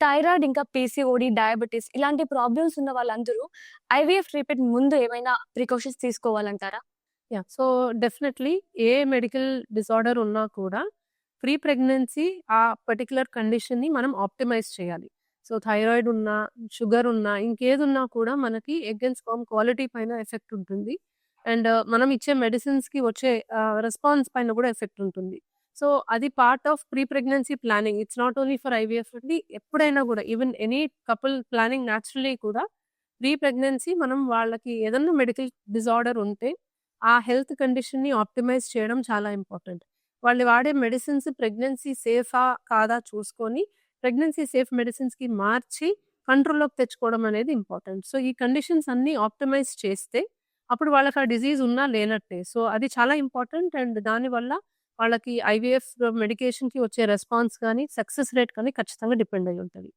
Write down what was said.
Thyroid ఇంకా PCOD, diabetes ఇలాంటి problems ఉన్న వాళ్ళందరూ ఐవీఎఫ్ ట్రీట్మెంట్ ముందు ఏమైనా ప్రికాషన్స్ తీసుకోవాలంటారా? సో, డెఫినెట్‌లీ ఏ మెడికల్ డిసార్డర్ ఉన్నా కూడా ప్రీ ప్రెగ్నెన్సీ ఆ పర్టిక్యులర్ కండిషన్‌ని మనం ఆప్టిమైజ్ చేయాలి. సో, థైరాయిడ్ ఉన్నా, షుగర్ ఉన్నా, ఇంకేదున్నా కూడా మనకి ఎగ్ అండ్ స్పెర్మ్ క్వాలిటీ పైన ఎఫెక్ట్ ఉంటుంది. అండ్ మనం ఇచ్చే మెడిసిన్స్‌కి వచ్చే రెస్పాన్స్ పైన కూడా ఎఫెక్ట్ ఉంటుంది. సో, అది part of pre pregnancy planning. It's not only for IVF అండి. ఎప్పుడైనా కూడా even any couple planning naturally కూడా ప్రీ ప్రెగ్నెన్సీ మనం వాళ్ళకి ఏదన్నా మెడికల్ డిసార్డర్ ఉంటే ఆ హెల్త్ కండిషన్‌ని ఆప్టిమైజ్ చేయడం చాలా ఇంపార్టెంట్. వాళ్ళు వాడే మెడిసిన్స్ ప్రెగ్నెన్సీ సేఫా? కాదా? చూసుకొని ప్రెగ్నెన్సీ సేఫ్ మెడిసిన్స్‌కి మార్చి కంట్రోల్‌లోకి తెచ్చుకోవడం అనేది ఇంపార్టెంట్. సో, ఈ కండిషన్స్ అన్నీ ఆప్టిమైజ్ చేస్తే అప్పుడు వాళ్ళకి ఆ డిసీజ్ ఉన్నా లేనట్టే. సో, అది చాలా ఇంపార్టెంట్. అండ్ దానివల్ల వాళ్ళకి ఐవీఎఫ్ మెడికేషన్‌కి వచ్చే రెస్పాన్స్ గాని, సక్సెస్ రేట్ కానీ ఖచ్చితంగా డిపెండ్ అయ్యి ఉంటది.